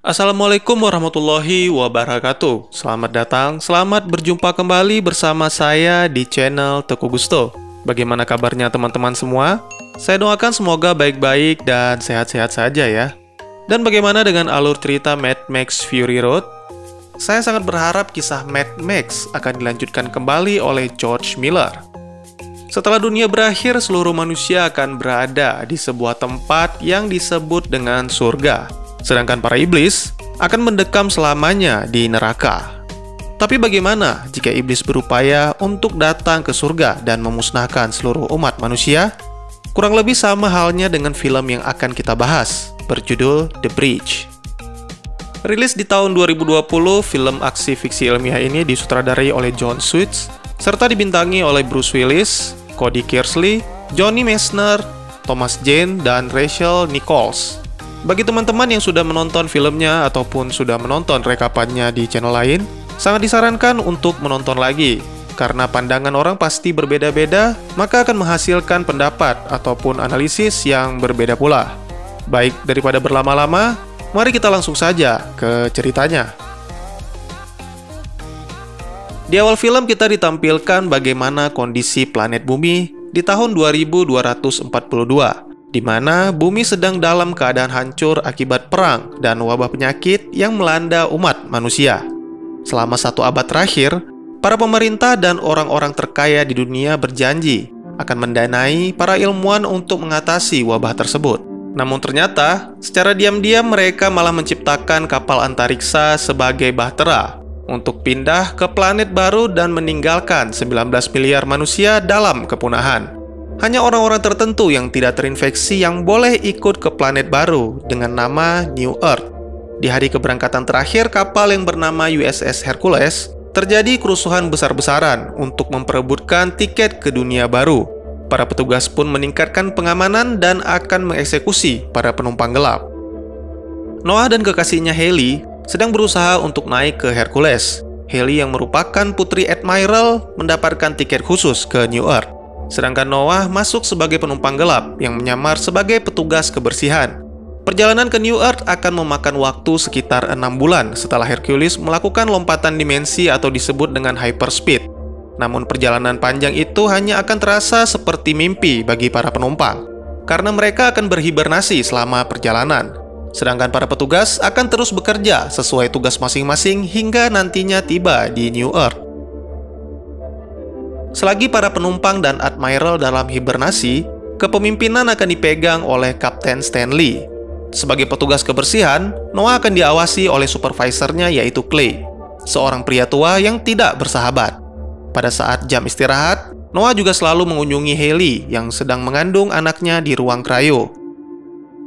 Assalamualaikum warahmatullahi wabarakatuh. Selamat datang, selamat berjumpa kembali bersama saya di channel Teguh Gusto. Bagaimana kabarnya teman-teman semua? Saya doakan semoga baik-baik dan sehat-sehat saja ya. Dan bagaimana dengan alur cerita Mad Max Fury Road? Saya sangat berharap kisah Mad Max akan dilanjutkan kembali oleh George Miller. Setelah dunia berakhir, seluruh manusia akan berada di sebuah tempat yang disebut dengan surga. Sedangkan para iblis akan mendekam selamanya di neraka. Tapi bagaimana jika iblis berupaya untuk datang ke surga dan memusnahkan seluruh umat manusia? Kurang lebih sama halnya dengan film yang akan kita bahas, berjudul The Bridge. Rilis di tahun 2020, film aksi fiksi ilmiah ini disutradarai oleh John Suits, serta dibintangi oleh Bruce Willis, Cody Kearsley, Johnny Messner, Thomas Jane, dan Rachel Nichols. Bagi teman-teman yang sudah menonton filmnya ataupun sudah menonton rekapannya di channel lain, sangat disarankan untuk menonton lagi. Karena pandangan orang pasti berbeda-beda, maka akan menghasilkan pendapat ataupun analisis yang berbeda pula. Baik, daripada berlama-lama, mari kita langsung saja ke ceritanya. Di awal film kita ditampilkan bagaimana kondisi planet bumi di tahun 2242. Di mana bumi sedang dalam keadaan hancur akibat perang dan wabah penyakit yang melanda umat manusia. Selama 1 abad terakhir, para pemerintah dan orang-orang terkaya di dunia berjanji akan mendanai para ilmuwan untuk mengatasi wabah tersebut. Namun ternyata, secara diam-diam mereka malah menciptakan kapal antariksa sebagai bahtera untuk pindah ke planet baru dan meninggalkan 19 miliar manusia dalam kepunahan. Hanya orang-orang tertentu yang tidak terinfeksi yang boleh ikut ke planet baru dengan nama New Earth. Di hari keberangkatan terakhir kapal yang bernama USS Hercules, terjadi kerusuhan besar-besaran untuk memperebutkan tiket ke dunia baru. Para petugas pun meningkatkan pengamanan dan akan mengeksekusi para penumpang gelap. Noah dan kekasihnya Hayley sedang berusaha untuk naik ke Hercules. Hayley yang merupakan putri Admiral mendapatkan tiket khusus ke New Earth. Sedangkan Noah masuk sebagai penumpang gelap yang menyamar sebagai petugas kebersihan. Perjalanan ke New Earth akan memakan waktu sekitar 6 bulan setelah Hercules melakukan lompatan dimensi atau disebut dengan hyperspeed. Namun perjalanan panjang itu hanya akan terasa seperti mimpi bagi para penumpang, karena mereka akan berhibernasi selama perjalanan. Sedangkan para petugas akan terus bekerja sesuai tugas masing-masing hingga nantinya tiba di New Earth. Selagi para penumpang dan Admiral dalam hibernasi, kepemimpinan akan dipegang oleh Kapten Stanley. Sebagai petugas kebersihan, Noah akan diawasi oleh supervisornya yaitu Clay, seorang pria tua yang tidak bersahabat. Pada saat jam istirahat, Noah juga selalu mengunjungi Hayley yang sedang mengandung anaknya di ruang cryo.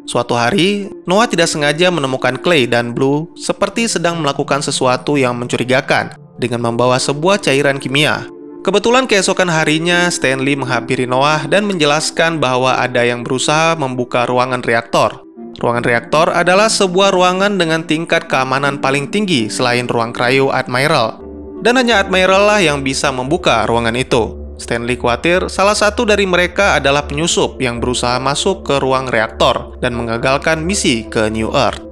Suatu hari, Noah tidak sengaja menemukan Clay dan Blue seperti sedang melakukan sesuatu yang mencurigakan dengan membawa sebuah cairan kimia. Kebetulan keesokan harinya, Stanley menghampiri Noah dan menjelaskan bahwa ada yang berusaha membuka ruangan reaktor. Ruangan reaktor adalah sebuah ruangan dengan tingkat keamanan paling tinggi selain ruang cryo Admiral. Dan hanya Admiral lah yang bisa membuka ruangan itu. Stanley khawatir salah satu dari mereka adalah penyusup yang berusaha masuk ke ruang reaktor dan mengagalkan misi ke New Earth.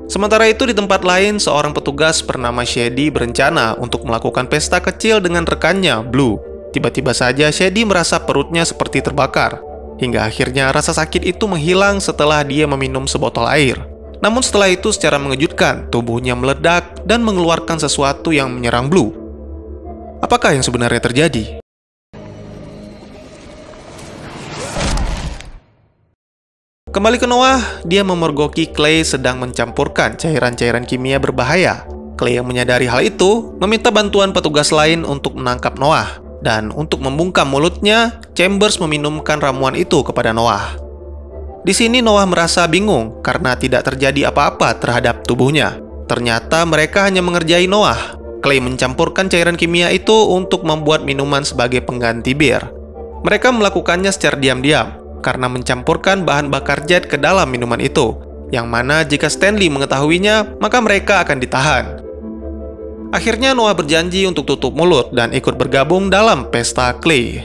Sementara itu di tempat lain, seorang petugas bernama Shady berencana untuk melakukan pesta kecil dengan rekannya, Blue. Tiba-tiba saja Shady merasa perutnya seperti terbakar. Hingga akhirnya rasa sakit itu menghilang setelah dia meminum sebotol air. Namun setelah itu secara mengejutkan, tubuhnya meledak dan mengeluarkan sesuatu yang menyerang Blue. Apakah yang sebenarnya terjadi? Kembali ke Noah, dia memergoki Clay sedang mencampurkan cairan-cairan kimia berbahaya. Clay yang menyadari hal itu, meminta bantuan petugas lain untuk menangkap Noah. Dan untuk membungkam mulutnya, Chambers meminumkan ramuan itu kepada Noah. Di sini Noah merasa bingung karena tidak terjadi apa-apa terhadap tubuhnya. Ternyata mereka hanya mengerjai Noah. Clay mencampurkan cairan kimia itu untuk membuat minuman sebagai pengganti bir. Mereka melakukannya secara diam-diam, karena mencampurkan bahan bakar jet ke dalam minuman itu, yang mana jika Stanley mengetahuinya, maka mereka akan ditahan. Akhirnya Noah berjanji untuk tutup mulut dan ikut bergabung dalam pesta Clay.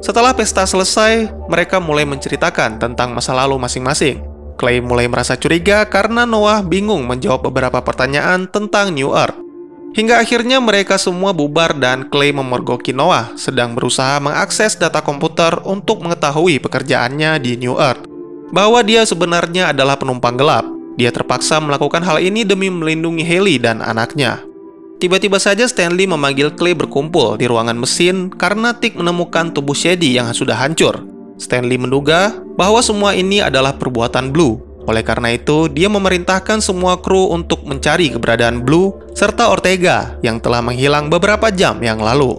Setelah pesta selesai, mereka mulai menceritakan tentang masa lalu masing-masing. Clay mulai merasa curiga karena Noah bingung menjawab beberapa pertanyaan tentang New Earth. Hingga akhirnya mereka semua bubar dan Clay memergoki Noah sedang berusaha mengakses data komputer untuk mengetahui pekerjaannya di New Earth. Bahwa dia sebenarnya adalah penumpang gelap. Dia terpaksa melakukan hal ini demi melindungi Haley dan anaknya. Tiba-tiba saja Stanley memanggil Clay berkumpul di ruangan mesin karena Tick menemukan tubuh Shady yang sudah hancur. Stanley menduga bahwa semua ini adalah perbuatan Blue. Oleh karena itu, dia memerintahkan semua kru untuk mencari keberadaan Blue serta Ortega yang telah menghilang beberapa jam yang lalu.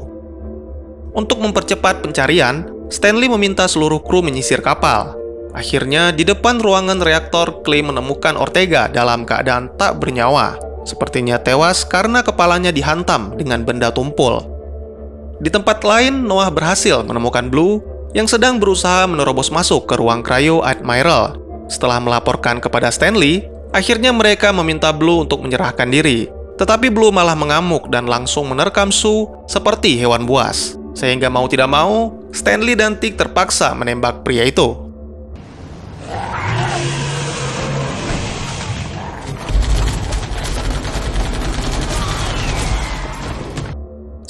Untuk mempercepat pencarian, Stanley meminta seluruh kru menyisir kapal. Akhirnya, di depan ruangan reaktor, Clay menemukan Ortega dalam keadaan tak bernyawa. Sepertinya tewas karena kepalanya dihantam dengan benda tumpul. Di tempat lain, Noah berhasil menemukan Blue yang sedang berusaha menerobos masuk ke ruang cryo Admiral. Setelah melaporkan kepada Stanley, akhirnya mereka meminta Blue untuk menyerahkan diri. Tetapi Blue malah mengamuk dan langsung menerkam Sue seperti hewan buas. Sehingga mau tidak mau, Stanley dan Tick terpaksa menembak pria itu.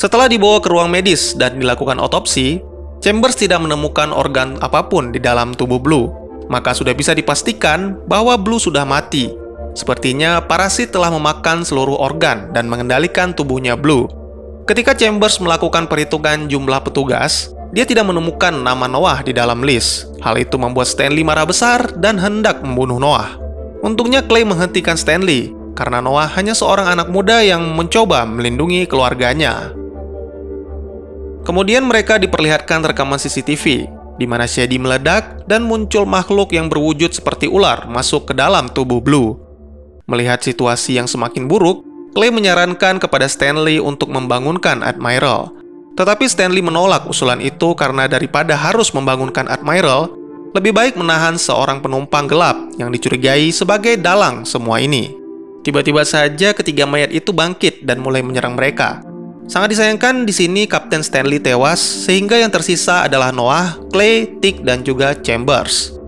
Setelah dibawa ke ruang medis dan dilakukan otopsi, Chambers tidak menemukan organ apapun di dalam tubuh Blue. Maka sudah bisa dipastikan bahwa Blue sudah mati. Sepertinya parasit telah memakan seluruh organ dan mengendalikan tubuhnya Blue. Ketika Chambers melakukan perhitungan jumlah petugas, dia tidak menemukan nama Noah di dalam list. Hal itu membuat Stanley marah besar dan hendak membunuh Noah. Untungnya Clay menghentikan Stanley, karena Noah hanya seorang anak muda yang mencoba melindungi keluarganya. Kemudian mereka diperlihatkan rekaman CCTV, di mana Shady meledak dan muncul makhluk yang berwujud seperti ular masuk ke dalam tubuh Blue. Melihat situasi yang semakin buruk, Clay menyarankan kepada Stanley untuk membangunkan Admiral. Tetapi Stanley menolak usulan itu karena daripada harus membangunkan Admiral, lebih baik menahan seorang penumpang gelap yang dicurigai sebagai dalang semua ini. Tiba-tiba saja ketiga mayat itu bangkit dan mulai menyerang mereka. Sangat disayangkan di sini Kapten Stanley tewas, sehingga yang tersisa adalah Noah, Clay, Tick, dan juga Chambers.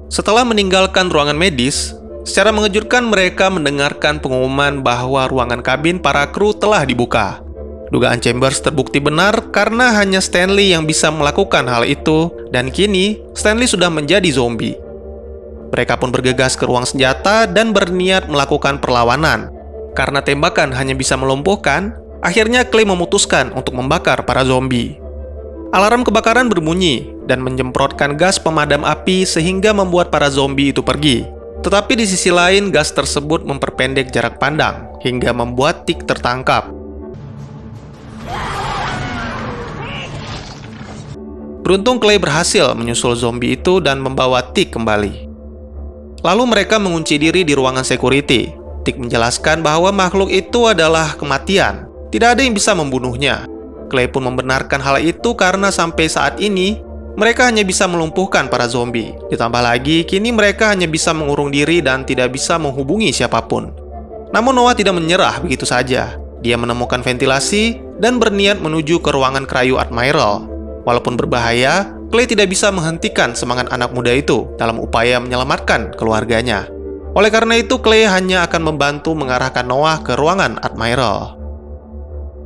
Setelah meninggalkan ruangan medis, secara mengejutkan mereka mendengarkan pengumuman bahwa ruangan kabin para kru telah dibuka. Dugaan Chambers terbukti benar karena hanya Stanley yang bisa melakukan hal itu, dan kini Stanley sudah menjadi zombie. Mereka pun bergegas ke ruang senjata dan berniat melakukan perlawanan. Karena tembakan hanya bisa melumpuhkan, akhirnya Clay memutuskan untuk membakar para zombie. Alarm kebakaran berbunyi dan menyemprotkan gas pemadam api sehingga membuat para zombie itu pergi. Tetapi di sisi lain, gas tersebut memperpendek jarak pandang hingga membuat Tick tertangkap. Beruntung Clay berhasil menyusul zombie itu dan membawa Tick kembali. Lalu mereka mengunci diri di ruangan security. Tick menjelaskan bahwa makhluk itu adalah kematian. Tidak ada yang bisa membunuhnya. Clay pun membenarkan hal itu karena sampai saat ini, mereka hanya bisa melumpuhkan para zombie. Ditambah lagi, kini mereka hanya bisa mengurung diri dan tidak bisa menghubungi siapapun. Namun Noah tidak menyerah begitu saja. Dia menemukan ventilasi dan berniat menuju ke ruangan cryo Admiral. Walaupun berbahaya, Clay tidak bisa menghentikan semangat anak muda itu dalam upaya menyelamatkan keluarganya. Oleh karena itu, Clay hanya akan membantu mengarahkan Noah ke ruangan Admiral.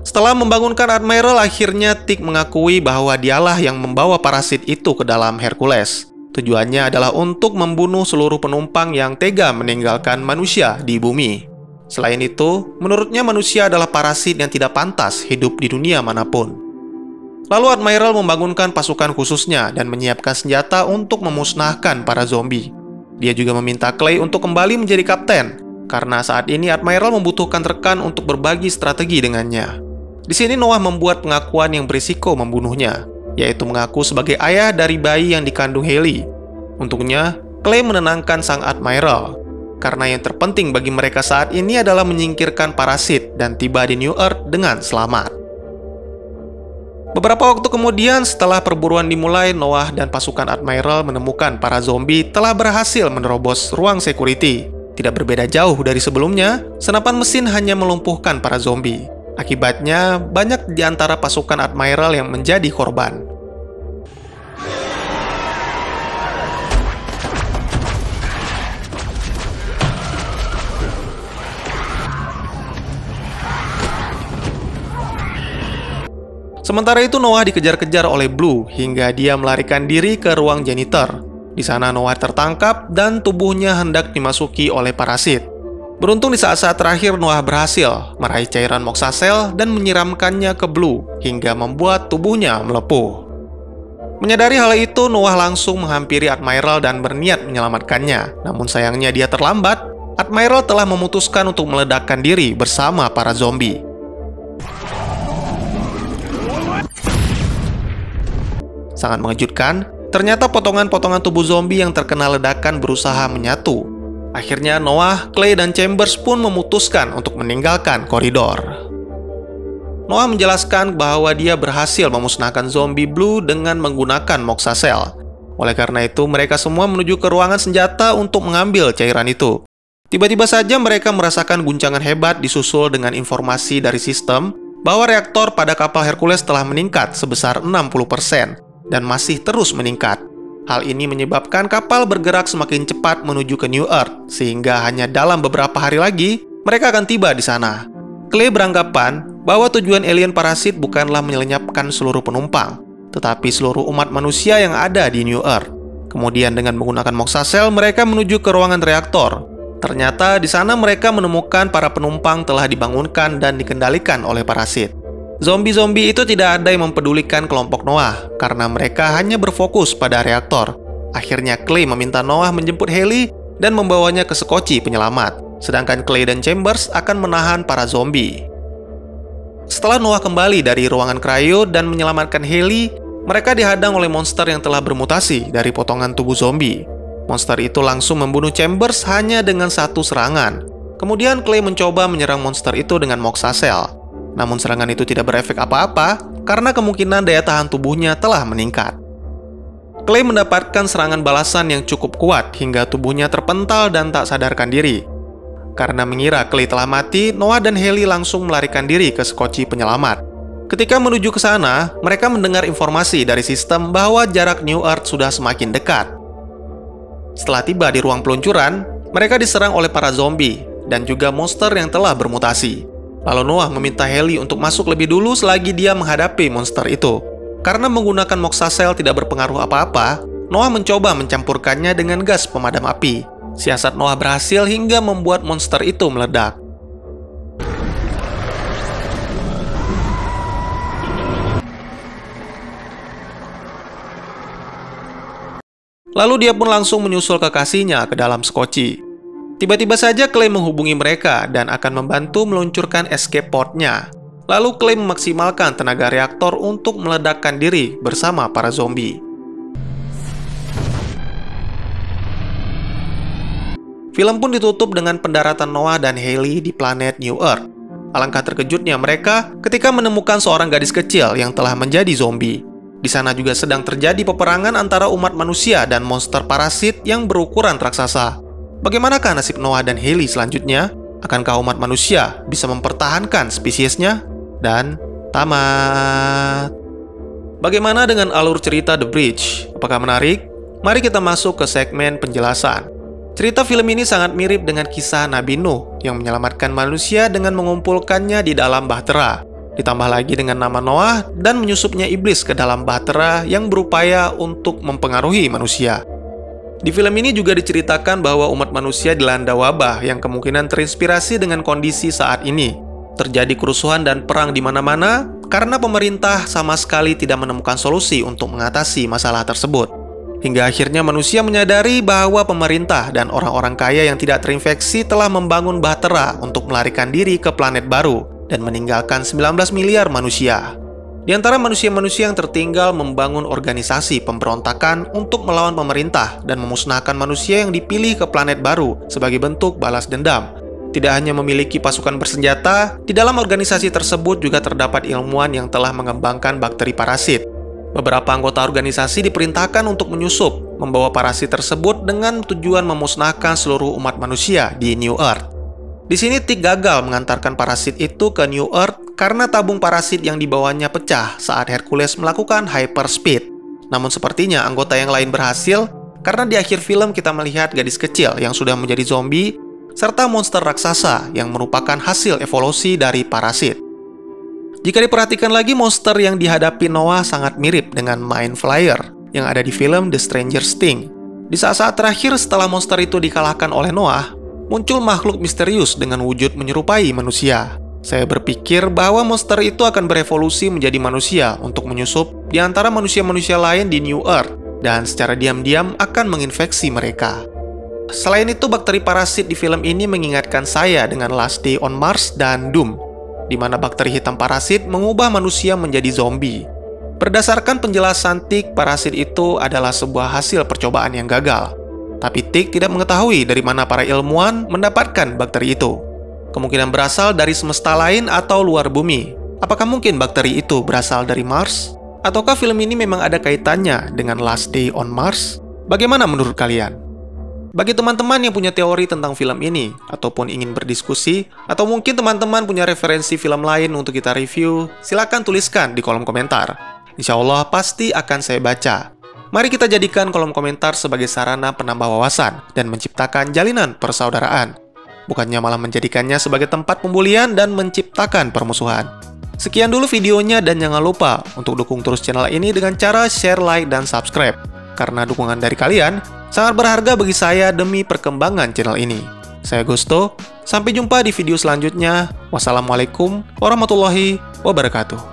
Setelah membangunkan Admiral, akhirnya Tick mengakui bahwa dialah yang membawa parasit itu ke dalam Hercules. Tujuannya adalah untuk membunuh seluruh penumpang yang tega meninggalkan manusia di bumi. Selain itu, menurutnya manusia adalah parasit yang tidak pantas hidup di dunia manapun. Lalu Admiral membangunkan pasukan khususnya dan menyiapkan senjata untuk memusnahkan para zombie. Dia juga meminta Clay untuk kembali menjadi kapten, karena saat ini Admiral membutuhkan rekan untuk berbagi strategi dengannya. Di sini Noah membuat pengakuan yang berisiko membunuhnya, yaitu mengaku sebagai ayah dari bayi yang dikandung Haley. Untuknya, Clay menenangkan sang Admiral, karena yang terpenting bagi mereka saat ini adalah menyingkirkan parasit dan tiba di New Earth dengan selamat. Beberapa waktu kemudian, setelah perburuan dimulai, Noah dan pasukan Admiral menemukan para zombie telah berhasil menerobos ruang security. Tidak berbeda jauh dari sebelumnya, senapan mesin hanya melumpuhkan para zombie. Akibatnya, banyak di antara pasukan Admiral yang menjadi korban. Sementara itu Noah dikejar-kejar oleh Blue hingga dia melarikan diri ke ruang janitor. Di sana Noah tertangkap dan tubuhnya hendak dimasuki oleh parasit. Beruntung di saat-saat terakhir Noah berhasil meraih cairan Moxacell dan menyiramkannya ke Blue hingga membuat tubuhnya melepuh. Menyadari hal itu, Noah langsung menghampiri Admiral dan berniat menyelamatkannya. Namun sayangnya dia terlambat. Admiral telah memutuskan untuk meledakkan diri bersama para zombie. Sangat mengejutkan, ternyata potongan-potongan tubuh zombie yang terkena ledakan berusaha menyatu. Akhirnya Noah, Clay, dan Chambers pun memutuskan untuk meninggalkan koridor. Noah menjelaskan bahwa dia berhasil memusnahkan zombie Blue dengan menggunakan Moxacell. Oleh karena itu, mereka semua menuju ke ruangan senjata untuk mengambil cairan itu. Tiba-tiba saja mereka merasakan guncangan hebat disusul dengan informasi dari sistem bahwa reaktor pada kapal Hercules telah meningkat sebesar 60% dan masih terus meningkat. Hal ini menyebabkan kapal bergerak semakin cepat menuju ke New Earth, sehingga hanya dalam beberapa hari lagi mereka akan tiba di sana. Clay beranggapan bahwa tujuan alien parasit bukanlah melenyapkan seluruh penumpang, tetapi seluruh umat manusia yang ada di New Earth. Kemudian dengan menggunakan Moxacell, mereka menuju ke ruangan reaktor. Ternyata di sana mereka menemukan para penumpang telah dibangunkan dan dikendalikan oleh parasit. Zombie-zombie itu tidak ada yang mempedulikan kelompok Noah, karena mereka hanya berfokus pada reaktor. Akhirnya Clay meminta Noah menjemput Haley dan membawanya ke sekoci penyelamat, sedangkan Clay dan Chambers akan menahan para zombie. Setelah Noah kembali dari ruangan cryo dan menyelamatkan Haley, mereka dihadang oleh monster yang telah bermutasi dari potongan tubuh zombie. Monster itu langsung membunuh Chambers hanya dengan satu serangan. Kemudian Clay mencoba menyerang monster itu dengan Moxacell. Namun serangan itu tidak berefek apa-apa karena kemungkinan daya tahan tubuhnya telah meningkat. Clay mendapatkan serangan balasan yang cukup kuat hingga tubuhnya terpental dan tak sadarkan diri. Karena mengira Clay telah mati, Noah dan Haley langsung melarikan diri ke sekoci penyelamat. Ketika menuju ke sana, mereka mendengar informasi dari sistem bahwa jarak New Earth sudah semakin dekat. Setelah tiba di ruang peluncuran, mereka diserang oleh para zombie dan juga monster yang telah bermutasi. Lalu Noah meminta Haley untuk masuk lebih dulu selagi dia menghadapi monster itu. Karena menggunakan Moxacell tidak berpengaruh apa-apa, Noah mencoba mencampurkannya dengan gas pemadam api. Siasat Noah berhasil hingga membuat monster itu meledak. Lalu dia pun langsung menyusul kekasihnya ke dalam sekoci. Tiba-tiba saja Clay menghubungi mereka dan akan membantu meluncurkan escape pod-nya. Lalu Clay memaksimalkan tenaga reaktor untuk meledakkan diri bersama para zombie. Film pun ditutup dengan pendaratan Noah dan Haley di planet New Earth. Alangkah terkejutnya mereka ketika menemukan seorang gadis kecil yang telah menjadi zombie. Di sana juga sedang terjadi peperangan antara umat manusia dan monster parasit yang berukuran raksasa. Bagaimanakah nasib Noah dan Haley selanjutnya? Akankah umat manusia bisa mempertahankan spesiesnya? Dan tamat. Bagaimana dengan alur cerita The Bridge? Apakah menarik? Mari kita masuk ke segmen penjelasan. Cerita film ini sangat mirip dengan kisah Nabi Nuh yang menyelamatkan manusia dengan mengumpulkannya di dalam bahtera. Ditambah lagi dengan nama Noah dan menyusupnya iblis ke dalam bahtera yang berupaya untuk mempengaruhi manusia. Di film ini juga diceritakan bahwa umat manusia dilanda wabah yang kemungkinan terinspirasi dengan kondisi saat ini. Terjadi kerusuhan dan perang di mana-mana karena pemerintah sama sekali tidak menemukan solusi untuk mengatasi masalah tersebut. Hingga akhirnya manusia menyadari bahwa pemerintah dan orang-orang kaya yang tidak terinfeksi telah membangun bahtera untuk melarikan diri ke planet baru dan meninggalkan 19 miliar manusia. Di antara manusia-manusia yang tertinggal membangun organisasi pemberontakan untuk melawan pemerintah dan memusnahkan manusia yang dipilih ke planet baru sebagai bentuk balas dendam. Tidak hanya memiliki pasukan bersenjata, di dalam organisasi tersebut juga terdapat ilmuwan yang telah mengembangkan bakteri parasit. Beberapa anggota organisasi diperintahkan untuk menyusup, membawa parasit tersebut dengan tujuan memusnahkan seluruh umat manusia di New Earth. Di sini Tick gagal mengantarkan parasit itu ke New Earth karena tabung parasit yang dibawanya pecah saat Hercules melakukan hyperspeed. Namun sepertinya anggota yang lain berhasil karena di akhir film kita melihat gadis kecil yang sudah menjadi zombie serta monster raksasa yang merupakan hasil evolusi dari parasit. Jika diperhatikan lagi, monster yang dihadapi Noah sangat mirip dengan Mind Flayer yang ada di film The Stranger Things. Di saat-saat terakhir setelah monster itu dikalahkan oleh Noah, muncul makhluk misterius dengan wujud menyerupai manusia. Saya berpikir bahwa monster itu akan berevolusi menjadi manusia untuk menyusup di antara manusia-manusia lain di New Earth dan secara diam-diam akan menginfeksi mereka. Selain itu, bakteri parasit di film ini mengingatkan saya dengan Last Day on Mars dan Doom, di mana bakteri hitam parasit mengubah manusia menjadi zombie. Berdasarkan penjelasan Tik, parasit itu adalah sebuah hasil percobaan yang gagal. Tapi Tik tidak mengetahui dari mana para ilmuwan mendapatkan bakteri itu. Kemungkinan berasal dari semesta lain atau luar bumi. Apakah mungkin bakteri itu berasal dari Mars? Ataukah film ini memang ada kaitannya dengan Last Day on Mars? Bagaimana menurut kalian? Bagi teman-teman yang punya teori tentang film ini, ataupun ingin berdiskusi, atau mungkin teman-teman punya referensi film lain untuk kita review, silakan tuliskan di kolom komentar. Insya Allah pasti akan saya baca. Mari kita jadikan kolom komentar sebagai sarana penambah wawasan dan menciptakan jalinan persaudaraan. Bukannya malah menjadikannya sebagai tempat pembulian dan menciptakan permusuhan. Sekian dulu videonya dan jangan lupa untuk dukung terus channel ini dengan cara share, like, dan subscribe. Karena dukungan dari kalian sangat berharga bagi saya demi perkembangan channel ini. Saya Gusto, sampai jumpa di video selanjutnya. Wassalamualaikum warahmatullahi wabarakatuh.